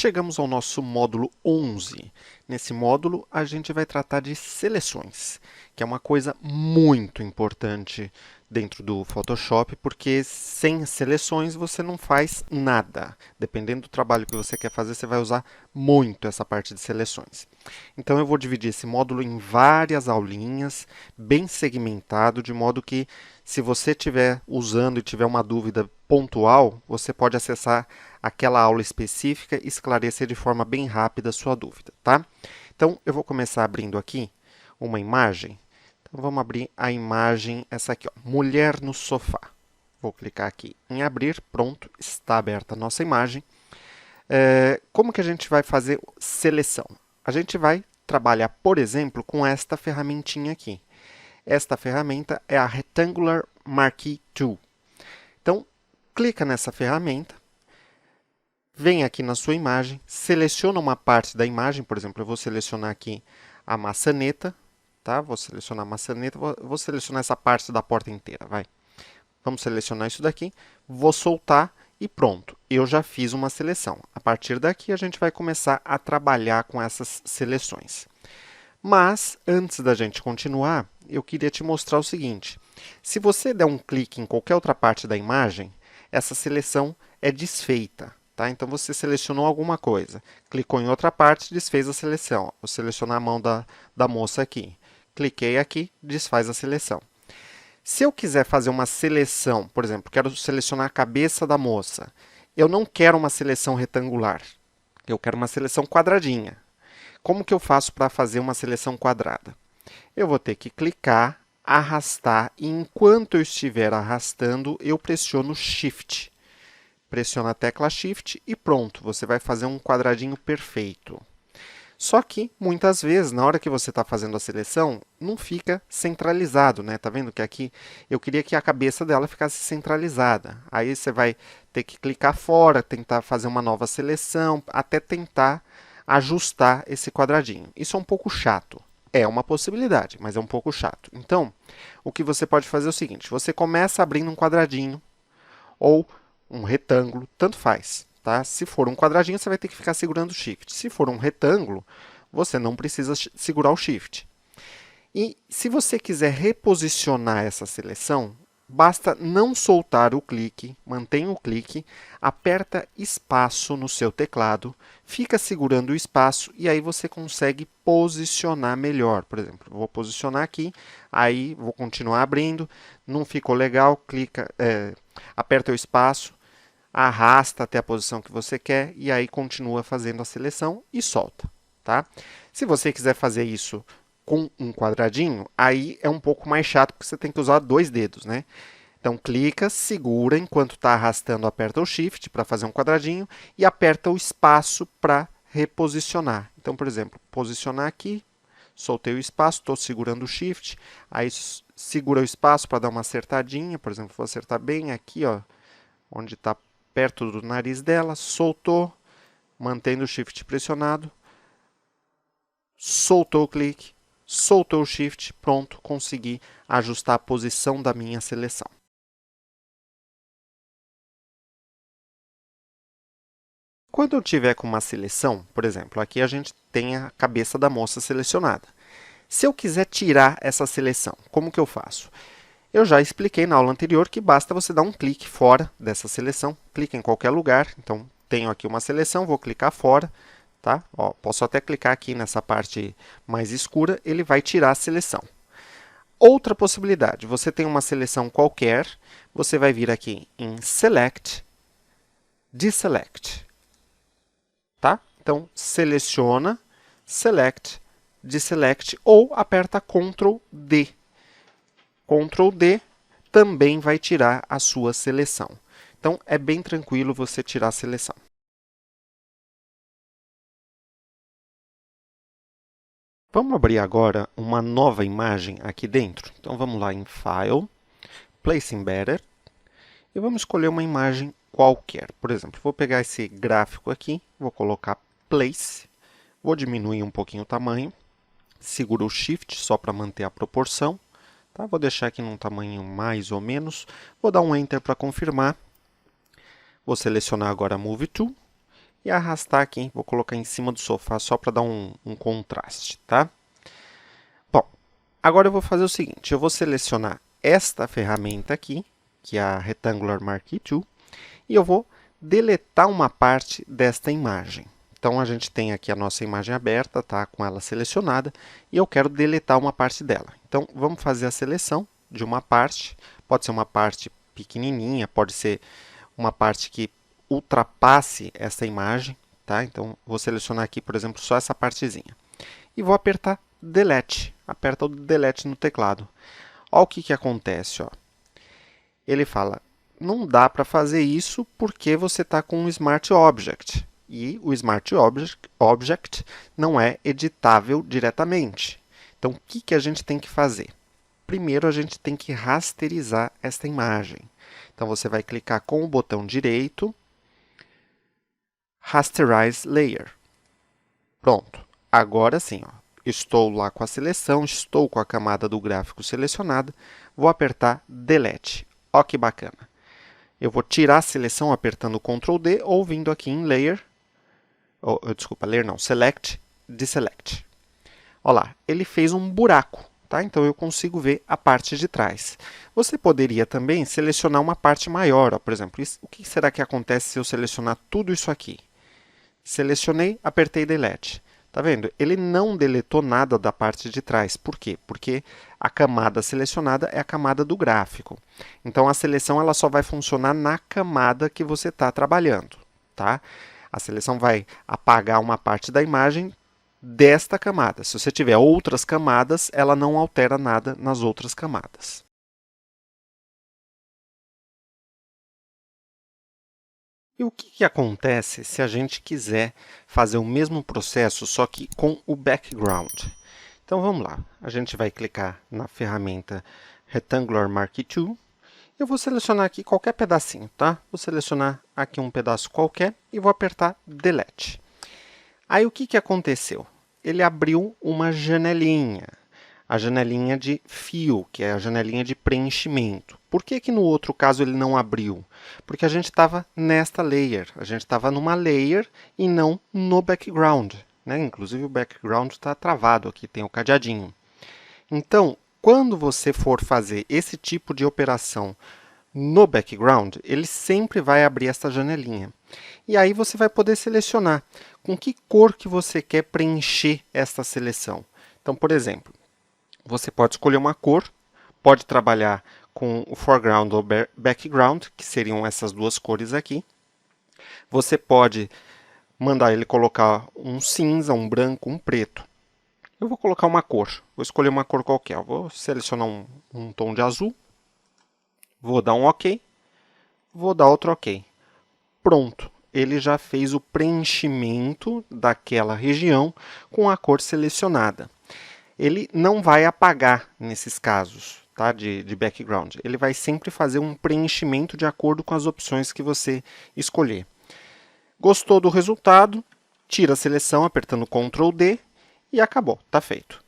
Chegamos ao nosso módulo 11. Nesse módulo, a gente vai tratar de seleções, que é uma coisa muito importante dentro do Photoshop, porque sem seleções você não faz nada. Dependendo do trabalho que você quer fazer, você vai usar muito essa parte de seleções. Então, eu vou dividir esse módulo em várias aulinhas, bem segmentado, de modo que, se você estiver usando e tiver uma dúvida pontual, você pode acessar aquela aula específica e esclarecer de forma bem rápida a sua dúvida, tá? Então, eu vou começar abrindo aqui uma imagem. Então, vamos abrir a imagem, essa aqui, ó, mulher no sofá. Vou clicar aqui em abrir, pronto, está aberta a nossa imagem. Como que a gente vai fazer seleção? A gente vai trabalhar, por exemplo, com esta ferramentinha aqui. Esta ferramenta é a Rectangular Marquee Tool. Então, clica nessa ferramenta, vem aqui na sua imagem, seleciona uma parte da imagem, por exemplo, eu vou selecionar aqui a maçaneta, tá? Vou selecionar a maçaneta, vou selecionar essa parte da porta inteira, vai. Vamos selecionar isso daqui, vou soltar e pronto, eu já fiz uma seleção. A partir daqui, a gente vai começar a trabalhar com essas seleções. Mas, antes da gente continuar, eu queria te mostrar o seguinte. Se você der um clique em qualquer outra parte da imagem, essa seleção é desfeita. Tá? Então, você selecionou alguma coisa, clicou em outra parte, desfez a seleção. Vou selecionar a mão da moça aqui. Cliquei aqui, desfaz a seleção. Se eu quiser fazer uma seleção, por exemplo, quero selecionar a cabeça da moça, eu não quero uma seleção retangular, eu quero uma seleção quadradinha. Como que eu faço para fazer uma seleção quadrada? Eu vou ter que clicar, arrastar, e enquanto eu estiver arrastando, eu pressiono Shift. Pressiona a tecla Shift e pronto, você vai fazer um quadradinho perfeito. Só que, muitas vezes, na hora que você está fazendo a seleção, não fica centralizado, né? Tá vendo que aqui eu queria que a cabeça dela ficasse centralizada. Aí você vai ter que clicar fora, tentar fazer uma nova seleção, até tentar ajustar esse quadradinho. Isso é um pouco chato. É uma possibilidade, mas é um pouco chato. Então, o que você pode fazer é o seguinte, você começa abrindo um quadradinho ou um retângulo, tanto faz. Tá? Se for um quadradinho, você vai ter que ficar segurando o Shift. Se for um retângulo, você não precisa segurar o Shift. E se você quiser reposicionar essa seleção, basta não soltar o clique, mantenha o clique, aperta espaço no seu teclado, fica segurando o espaço e aí você consegue posicionar melhor. Por exemplo, vou posicionar aqui, aí vou continuar abrindo, não ficou legal, aperta o espaço, arrasta até a posição que você quer e aí continua fazendo a seleção e solta. Tá? Se você quiser fazer isso com um quadradinho, aí é um pouco mais chato, porque você tem que usar 2 dedos, né? Então, clica, segura, enquanto está arrastando, aperta o Shift para fazer um quadradinho e aperta o espaço para reposicionar. Então, por exemplo, posicionar aqui, soltei o espaço, estou segurando o Shift, aí segura o espaço para dar uma acertadinha, por exemplo, vou acertar bem aqui, ó, onde está perto do nariz dela, soltou, mantendo o Shift pressionado, soltou o clique, soltou o Shift, pronto, consegui ajustar a posição da minha seleção. Quando eu tiver com uma seleção, por exemplo, aqui a gente tem a cabeça da moça selecionada. Se eu quiser tirar essa seleção, como que eu faço? Eu já expliquei na aula anterior que basta você dar um clique fora dessa seleção, clica em qualquer lugar, então tenho aqui uma seleção, vou clicar fora, tá? Ó, posso até clicar aqui nessa parte mais escura, ele vai tirar a seleção. Outra possibilidade, você tem uma seleção qualquer, você vai vir aqui em Select, Deselect, tá? Então, seleciona, Select, Deselect ou aperta Ctrl D. Ctrl D também vai tirar a sua seleção. Então, é bem tranquilo você tirar a seleção. Vamos abrir agora uma nova imagem aqui dentro. Então, vamos lá em File, Place Embedded, e vamos escolher uma imagem qualquer. Por exemplo, vou pegar esse gráfico aqui, vou colocar Place, vou diminuir um pouquinho o tamanho, seguro o Shift só para manter a proporção. Tá? Vou deixar aqui num tamanho mais ou menos. Vou dar um Enter para confirmar. Vou selecionar agora a Move Tool e arrastar aqui. Vou colocar em cima do sofá só para dar um contraste, tá? Bom, agora eu vou fazer o seguinte, eu vou selecionar esta ferramenta aqui, que é a Rectangular Marquee Tool, e eu vou deletar uma parte desta imagem. Então, a gente tem aqui a nossa imagem aberta, tá? Com ela selecionada, e eu quero deletar uma parte dela. Então, vamos fazer a seleção de uma parte. Pode ser uma parte pequenininha, pode ser uma parte que ultrapasse essa imagem, tá? Então, vou selecionar aqui, por exemplo, só essa partezinha. E vou apertar Delete. Aperta o Delete no teclado. Olha o que acontece, ó. Ele fala, não dá para fazer isso porque você está com um Smart Object. E o Smart Object não é editável diretamente. Então, o que a gente tem que fazer? Primeiro, a gente tem que rasterizar esta imagem. Então, você vai clicar com o botão direito, Rasterize Layer. Pronto. Agora sim, ó, estou lá com a seleção, estou com a camada do gráfico selecionada, vou apertar Delete. Ó que bacana. Eu vou tirar a seleção apertando Ctrl D ou vindo aqui em Layer, desculpa, Layer não, Select, Deselect. Olha lá, ele fez um buraco, tá? Então eu consigo ver a parte de trás. Você poderia também selecionar uma parte maior, ó, por exemplo, o que será que acontece se eu selecionar tudo isso aqui? Selecionei, apertei Delete. Tá vendo? Ele não deletou nada da parte de trás. Por quê? Porque a camada selecionada é a camada do gráfico. Então, a seleção ela só vai funcionar na camada que você está trabalhando. Tá? A seleção vai apagar uma parte da imagem desta camada. Se você tiver outras camadas, ela não altera nada nas outras camadas. E o que acontece se a gente quiser fazer o mesmo processo, só que com o background? Então vamos lá, a gente vai clicar na ferramenta Rectangular Marquee Tool. Eu vou selecionar aqui qualquer pedacinho, tá? Vou selecionar aqui um pedaço qualquer e vou apertar Delete. Aí o que aconteceu? Ele abriu uma janelinha. A janelinha de fio, que é a janelinha de preenchimento. Por que no outro caso ele não abriu? Porque a gente estava nesta layer, a gente estava numa layer e não no background. Né? Inclusive o background está travado aqui, tem o cadeadinho. Então, quando você for fazer esse tipo de operação no background, ele sempre vai abrir essa janelinha. E aí você vai poder selecionar com que cor que você quer preencher esta seleção. Então, por exemplo, você pode escolher uma cor, pode trabalhar com o foreground ou background, que seriam essas duas cores aqui. Você pode mandar ele colocar um cinza, um branco, um preto. Eu vou colocar uma cor, vou escolher uma cor qualquer. Eu vou selecionar um tom de azul, vou dar um OK, vou dar outro OK. Pronto, ele já fez o preenchimento daquela região com a cor selecionada. Ele não vai apagar nesses casos, tá? de background. Ele vai sempre fazer um preenchimento de acordo com as opções que você escolher. Gostou do resultado? Tira a seleção apertando Ctrl D e acabou, está feito.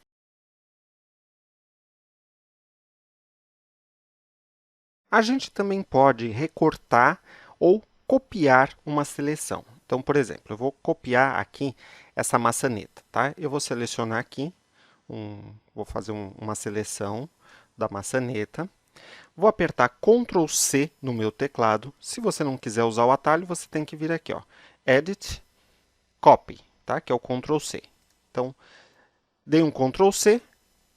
A gente também pode recortar ou copiar uma seleção. Então, por exemplo, eu vou copiar aqui essa maçaneta, tá? Eu vou selecionar aqui, vou fazer uma seleção da maçaneta. Vou apertar Ctrl C no meu teclado. Se você não quiser usar o atalho, você tem que vir aqui, ó, Edit, Copy, tá? Que é o Ctrl C. Então, dei um Ctrl C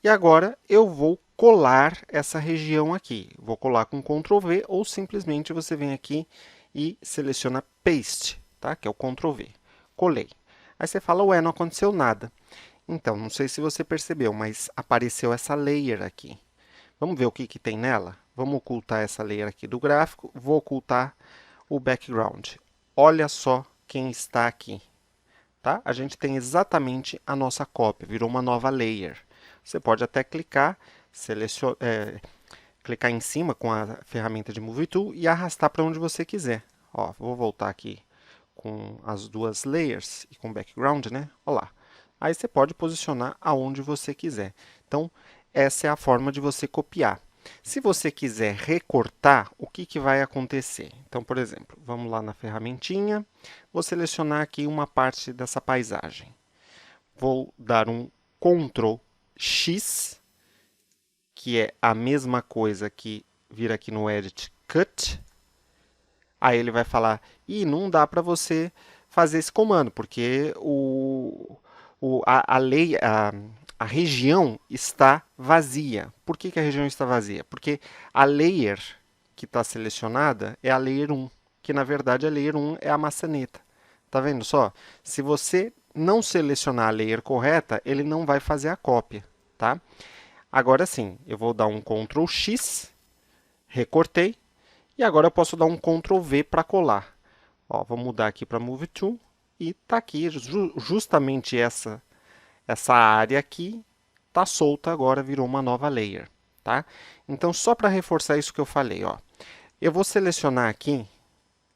e agora eu vou colar essa região aqui. Vou colar com Ctrl V ou simplesmente você vem aqui e seleciona Paste, tá? Que é o Ctrl V. Colei. Aí você fala, ué, não aconteceu nada. Então, não sei se você percebeu, mas apareceu essa layer aqui. Vamos ver o que tem nela? Vamos ocultar essa layer aqui do gráfico. Vou ocultar o background. Olha só quem está aqui. Tá? A gente tem exatamente a nossa cópia, virou uma nova layer. Você pode até clicar, clicar em cima com a ferramenta de Move Tool e arrastar para onde você quiser. Ó, vou voltar aqui com as duas layers e com background, né? Olha lá. Aí você pode posicionar aonde você quiser. Então, essa é a forma de você copiar. Se você quiser recortar, o que vai acontecer? Então, por exemplo, vamos lá na ferramentinha, vou selecionar aqui uma parte dessa paisagem. Vou dar um Ctrl X, que é a mesma coisa que vir aqui no Edit Cut. Aí ele vai falar, não dá para você fazer esse comando, porque a região está vazia. Por que a região está vazia? Porque a layer que está selecionada é a layer 1, que na verdade a layer 1 é a maçaneta. Tá vendo só? Se você não selecionar a layer correta, ele não vai fazer a cópia, tá? Agora sim, eu vou dar um Ctrl X, recortei, e agora eu posso dar um Ctrl V para colar. Ó, vou mudar aqui para Move To, e está aqui justamente essa área aqui está solta agora, virou uma nova layer, tá? Então, só para reforçar isso que eu falei, ó, eu vou selecionar aqui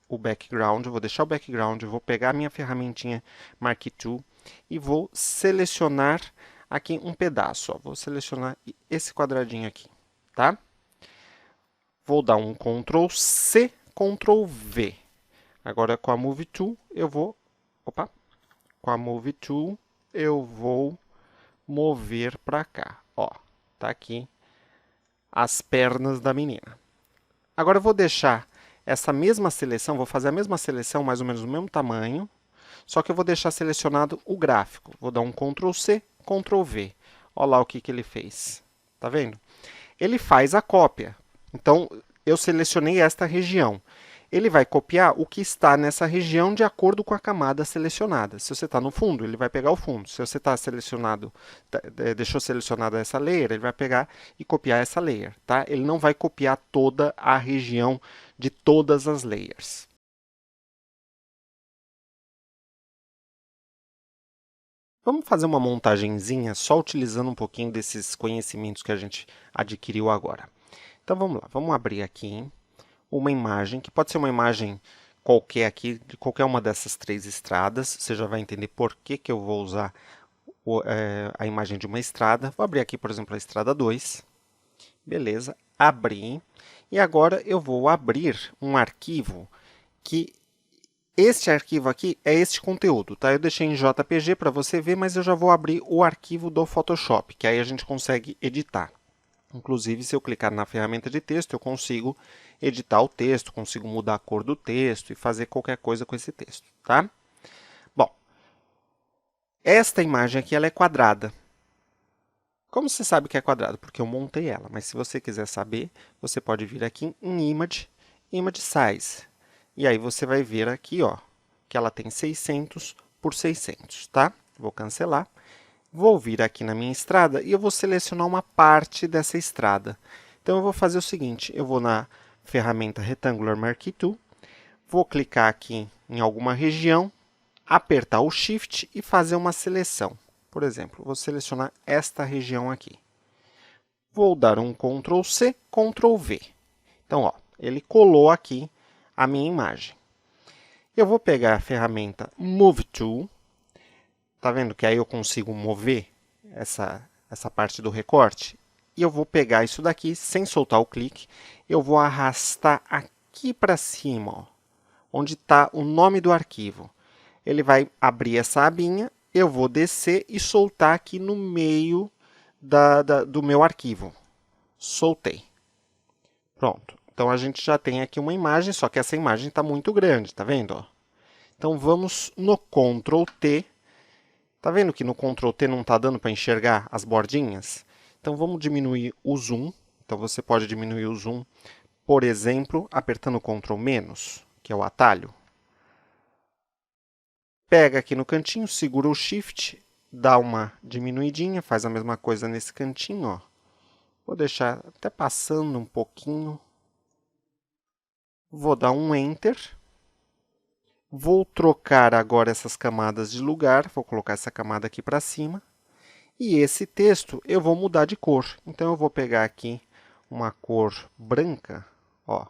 o background, eu vou deixar o background, eu vou pegar a minha ferramentinha Mark II e vou selecionar aqui um pedaço, ó, vou selecionar esse quadradinho aqui, tá? Vou dar um Ctrl C, Ctrl V. Agora com a Move Tool eu vou, com a Move Tool eu vou mover para cá, ó, tá aqui as pernas da menina. Agora eu vou deixar essa mesma seleção, vou fazer a mesma seleção, mais ou menos do mesmo tamanho, só que eu vou deixar selecionado o gráfico. Vou dar um Ctrl C, Ctrl V. Olha lá o que ele fez. Tá vendo? Ele faz a cópia. Então, eu selecionei esta região. Ele vai copiar o que está nessa região de acordo com a camada selecionada. Se você está no fundo, ele vai pegar o fundo. Se você está selecionado, deixou selecionada essa layer, ele vai pegar e copiar essa layer, tá? Ele não vai copiar toda a região de todas as layers. Vamos fazer uma montagenzinha só utilizando um pouquinho desses conhecimentos que a gente adquiriu agora. Então vamos lá, vamos abrir aqui uma imagem, que pode ser uma imagem qualquer aqui, de qualquer uma dessas três estradas. Você já vai entender por que eu vou usar a imagem de uma estrada. Vou abrir aqui, por exemplo, a estrada 2. Beleza, abri. E agora eu vou abrir um arquivo que este arquivo aqui é este conteúdo, tá? Eu deixei em JPG para você ver, mas eu já vou abrir o arquivo do Photoshop, que aí a gente consegue editar. Inclusive, se eu clicar na ferramenta de texto, eu consigo editar o texto, consigo mudar a cor do texto e fazer qualquer coisa com esse texto, tá? Bom, esta imagem aqui ela é quadrada. Como você sabe que é quadrada? Porque eu montei ela, mas se você quiser saber, você pode vir aqui em Image, Image Size. E aí você vai ver aqui, ó, que ela tem 600 por 600, tá? Vou cancelar. Vou vir aqui na minha estrada e eu vou selecionar uma parte dessa estrada. Então, eu vou fazer o seguinte, eu vou na ferramenta Rectangular Marquee Tool, vou clicar aqui em alguma região, apertar o Shift e fazer uma seleção. Por exemplo, vou selecionar esta região aqui. Vou dar um Ctrl C, Ctrl V. Então, ó, ele colou aqui a minha imagem. Eu vou pegar a ferramenta Move Tool. Tá vendo que aí eu consigo mover essa parte do recorte? E eu vou pegar isso daqui, sem soltar o clique, eu vou arrastar aqui para cima, ó, onde está o nome do arquivo. Ele vai abrir essa abinha, eu vou descer e soltar aqui no meio do meu arquivo. Soltei. Pronto. Então, a gente já tem aqui uma imagem, só que essa imagem está muito grande, tá vendo? Ó? Então, vamos no Ctrl T. Tá vendo que no Ctrl T não está dando para enxergar as bordinhas? Então, vamos diminuir o zoom. Então, você pode diminuir o zoom, por exemplo, apertando Ctrl menos, que é o atalho. Pega aqui no cantinho, segura o Shift, dá uma diminuidinha, faz a mesma coisa nesse cantinho, ó. Vou deixar até passando um pouquinho. Vou dar um Enter. Vou trocar agora essas camadas de lugar, vou colocar essa camada aqui para cima. E esse texto eu vou mudar de cor. Então, eu vou pegar aqui uma cor branca, ó.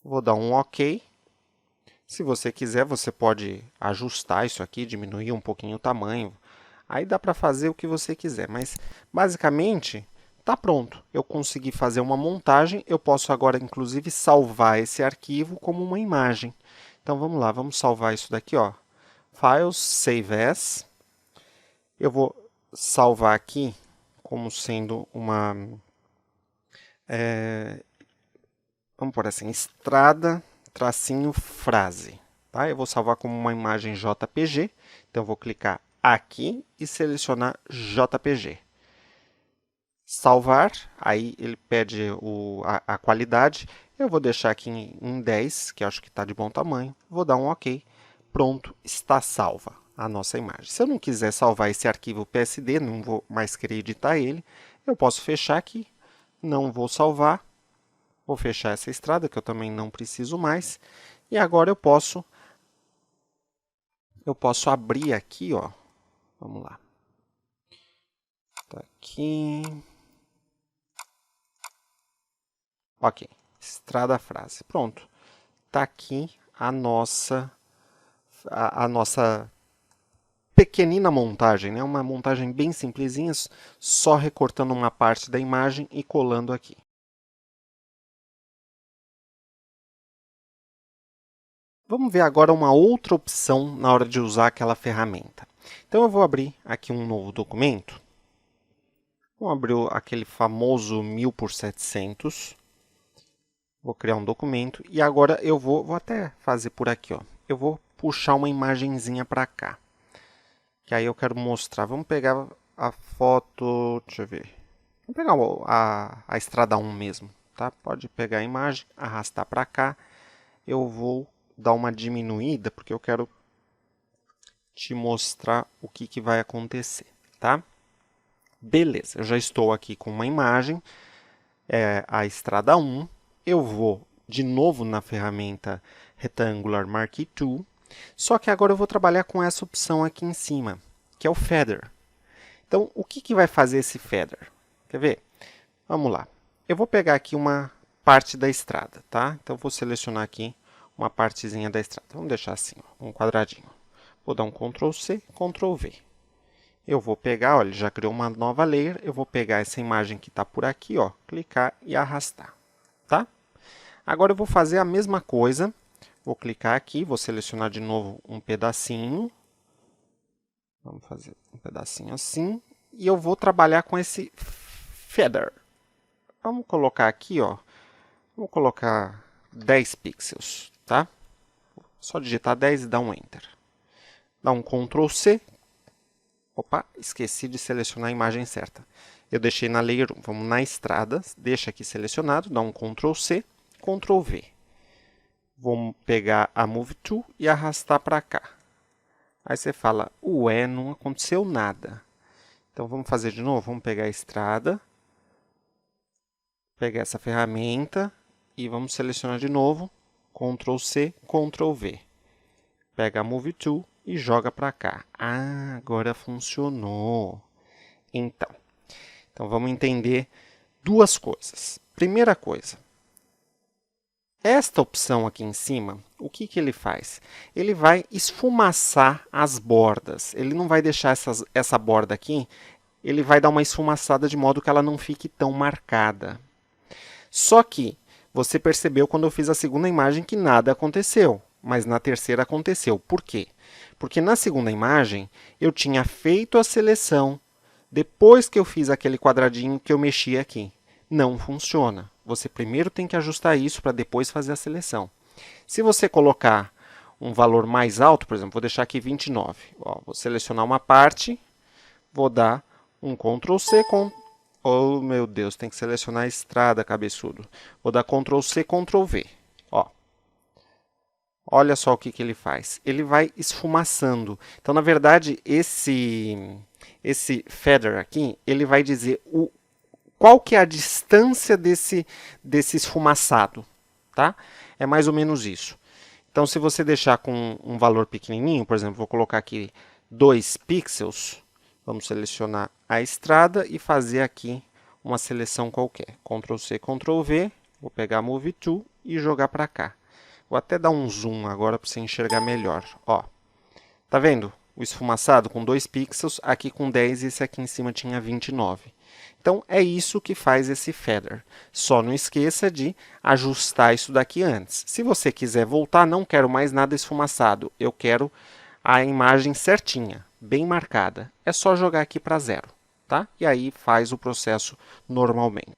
Vou dar um OK. Se você quiser, você pode ajustar isso aqui, diminuir um pouquinho o tamanho. Aí dá para fazer o que você quiser, mas basicamente Tá pronto. Eu consegui fazer uma montagem, eu posso agora, inclusive, salvar esse arquivo como uma imagem. Então, vamos lá, vamos salvar isso daqui, ó. Files, Save As. Eu vou salvar aqui como sendo uma... vamos por assim, estrada, tracinho, frase. Tá? Eu vou salvar como uma imagem JPG. Então, eu vou clicar aqui e selecionar JPG. Salvar, aí ele pede a qualidade. Eu vou deixar aqui em 10, que acho que está de bom tamanho. Vou dar um OK. Pronto, está salva a nossa imagem. Se eu não quiser salvar esse arquivo PSD, não vou mais querer editar ele, eu posso fechar aqui. Não vou salvar. Vou fechar essa estrada, que eu também não preciso mais. E agora eu posso abrir aqui, ó. Vamos lá. Tá aqui. Ok, estrada frase. Pronto. Tá aqui a nossa pequenina montagem, né? Uma montagem bem simplesinha, só recortando uma parte da imagem e colando aqui. Vamos ver agora uma outra opção na hora de usar aquela ferramenta. Então, eu vou abrir aqui um novo documento. Vamos abrir aquele famoso 1000 por 700. Vou criar um documento e agora eu vou até fazer por aqui, ó. Eu vou puxar uma imagenzinha para cá. Que aí eu quero mostrar. Vamos pegar a foto, deixa eu ver. Vamos pegar a estrada 1 mesmo, tá? Pode pegar a imagem, arrastar para cá. Eu vou dar uma diminuída porque eu quero te mostrar o que vai acontecer, tá? Beleza, eu já estou aqui com uma imagem, a estrada 1. Eu vou de novo na ferramenta Rectangular Marquee Tool, só que agora eu vou trabalhar com essa opção aqui em cima, que é o Feather. Então, o que vai fazer esse Feather? Quer ver? Vamos lá. Eu vou pegar aqui uma parte da estrada, tá? Então, vou selecionar aqui uma partezinha da estrada. Vamos deixar assim, ó, um quadradinho. Vou dar um Ctrl C, Ctrl V. Eu vou pegar, olha, já criou uma nova layer. Eu vou pegar essa imagem que está por aqui, ó, clicar e arrastar, tá? Agora eu vou fazer a mesma coisa. Vou clicar aqui, vou selecionar de novo um pedacinho. Vamos fazer um pedacinho assim. E eu vou trabalhar com esse feather. Vamos colocar aqui, ó. Vou colocar 10 pixels, tá? Só digitar 10 e dar um Enter. Dá um Ctrl C. Opa, esqueci de selecionar a imagem certa. Eu deixei na Layer 1. Vamos na estrada, deixa aqui selecionado, dá um Ctrl C, Ctrl V. Vou pegar a Move Tool e arrastar para cá. Aí você fala, ué, não aconteceu nada. Então, vamos fazer de novo. Vamos pegar a estrada, pegar essa ferramenta e vamos selecionar de novo. Ctrl C, Ctrl V. Pega a Move Tool e joga para cá. Ah, agora funcionou. Então, vamos entender duas coisas. Primeira coisa, esta opção aqui em cima, o que ele faz? Ele vai esfumaçar as bordas. Ele não vai deixar essa borda aqui, ele vai dar uma esfumaçada de modo que ela não fique tão marcada. Só que você percebeu quando eu fiz a segunda imagem que nada aconteceu, mas na terceira aconteceu. Por quê? Porque na segunda imagem eu tinha feito a seleção, depois que eu fiz aquele quadradinho que eu mexi aqui. Não funciona. Você primeiro tem que ajustar isso para depois fazer a seleção. Se você colocar um valor mais alto, por exemplo, vou deixar aqui 29. Ó, vou selecionar uma parte, vou dar um Ctrl C, oh meu Deus, tem que selecionar a estrada, cabeçudo. Vou dar Ctrl C, Ctrl V. Ó. Olha só o que ele faz. Ele vai esfumaçando. Então, na verdade, esse feather aqui, ele vai dizer qual que é a distância desse esfumaçado, tá? É mais ou menos isso. Então, se você deixar com um valor pequenininho, por exemplo, vou colocar aqui 2 pixels, vamos selecionar a estrada e fazer aqui uma seleção qualquer. Ctrl C, Ctrl V, vou pegar a Move Tool e jogar para cá. Vou até dar um zoom agora para você enxergar melhor. Ó, tá vendo? o esfumaçado com 2 pixels, aqui com 10 e esse aqui em cima tinha 29. Então, é isso que faz esse feather. Só não esqueça de ajustar isso daqui antes. Se você quiser voltar, não quero mais nada esfumaçado, eu quero a imagem certinha, bem marcada. É só jogar aqui para 0, tá? E aí faz o processo normalmente.